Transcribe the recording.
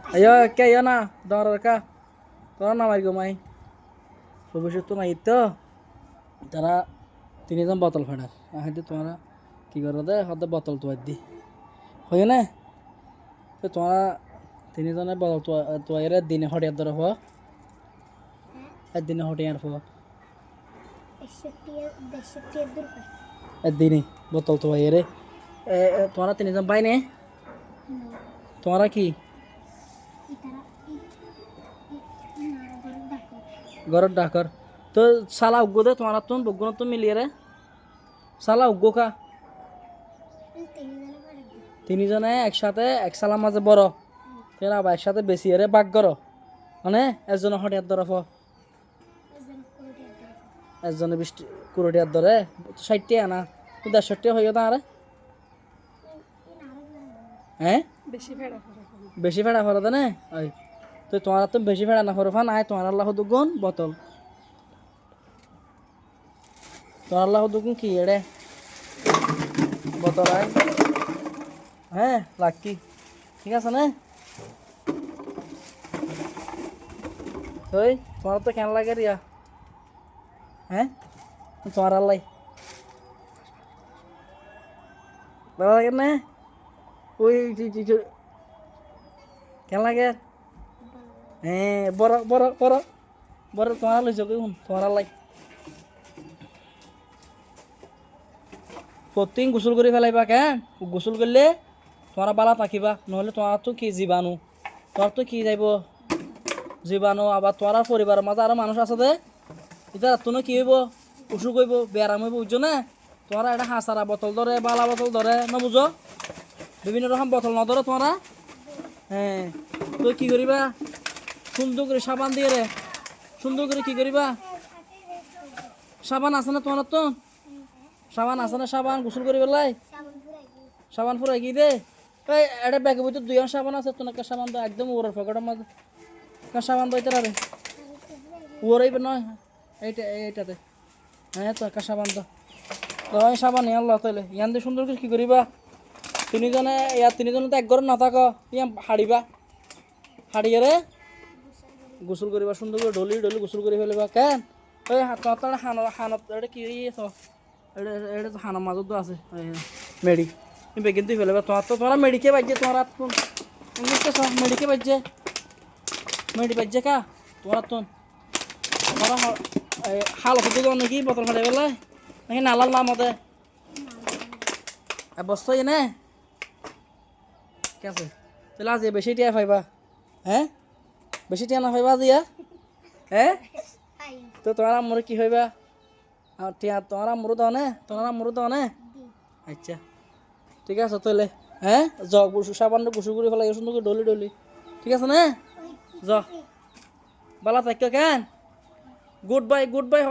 ayo ke ayo na dor ka তোরা নামাই ঘুমাই ভবিষ্যৎ নাই তো তারা তিনজন বোতল ফাটার হাতে তোমরা কি করো দে হাতে বোতল তোয়ার দি হয় না তো তোমরা তিনজনে বোতল তোয়াইরে দিনে হটিয়ার ধরে হওয়া একদিনে হটিয়ার হওয়া একদিনে বোতল তোয়াইরে তোমরা তিনজন পাই নে তোমরা কি ঘরের ডাকর তো সালা উগ্গো দে তোমার তুন বগুন তো মিলিয়ে রে সালা উগ্গো কা তিনজনে একসাথে এক সালার মাঝে বড় তেরা আবার একসাথে বেশি রে বাগ করো মানে একজন হটিয়ার ধরে ফ একজনে 20 ধরে 60 আনা 160 হইও তারে হ্যাঁ বেশি ফেড়া ফর দে না ওই তো তোমার তো বেশি ফেড়া না ফর ফা নাই তোমার আল্লাহ দুগুণ বোতল তোমার আল্লাহ দুগুণ কি এড়ে বোতল আয় হ্যাঁ লাকি ঠিক আছে না ওই তোমার তো কেন লাগে রিয়া হ্যাঁ তোমার আল্লাহ ভালো লাগে না ওই কেন লাগে হ্যাঁ বড় বড় বড় বড় তোমার লইছ তোমার আল্লাহ প্রতিদিন গোসল করে ফেলাইবা কেন গোসল করলে তোমার বালা থাকিবা নহলে তোমার তো কি জীবাণু তোমার তো কি যাইব জীবাণু আবার তোমার পরিবারের মাঝে আরো মানুষ আছে দে এটা তুমি কি হইব অসুখ হইব ব্যারাম হইব বুঝছো না তোমার একটা হাসারা বোতল ধরে বালা বোতল ধরে না বুঝো বিভিন্ন রকম বোতল না ধরো তোমরা হ্যাঁ তো কি করিবা সুন্দর করে সাবান দিয়ে রে সুন্দর করে কি করিবা সাবান আছে না তোমার তো সাবান আছে না সাবান গোসল করি বেলাই সাবান ফুরাই কি দে এই এটা ব্যাগের ভিতর 2 সাবান আছে তো একটা সাবান দাও একদম ওরের পকেটের মধ্যে কা সাবান দইতে পারে ওরেইবে নয় এইটাতে হ্যাঁ তো একটা সাবান দাও দাও সাবান নিয়ে আল্লাহ তাইলে ইয়ান দিয়ে সুন্দর করে কি করিবা তিনজনে তো এক ঘরে না থাকো ইয়া হাড়িবা হাড়িয়ে রে গোসল করিবা সুন্দর করে ডলি ডলি গোসল করে ফেলবা কেন ওই তোমার হানত এটা কি তো এটা তো হানার মাজত আছে মেডি বেগিন তুই ফেলে তোমার তো তোমরা মেডিকে বাজছে তোমার মেডিকে বাজছে মেডি বাজছে কা তোমার তো তোমরা হালত তো নাকি বোতল ফাটে ফেলে নাকি নালার নাম মতে বস্তা নে কে আছে তাহলে আজ বেশি টিয়া পাইবা হ্যাঁ বেশি টিয়া না পাইবা আজিয়া হ্যাঁ তো তোমার আম্মুর কি হইবা আর টিয়া তোমার আম্মুর দাও নে তোমার আম্মুর দাও নে আচ্ছা ঠিক আছে তাহলে হ্যাঁ য সাবান গুসু করে ফেলাই সুন্দর করে ডলি ডলি ঠিক আছে না য বালা থাক কেন গুড বাই হ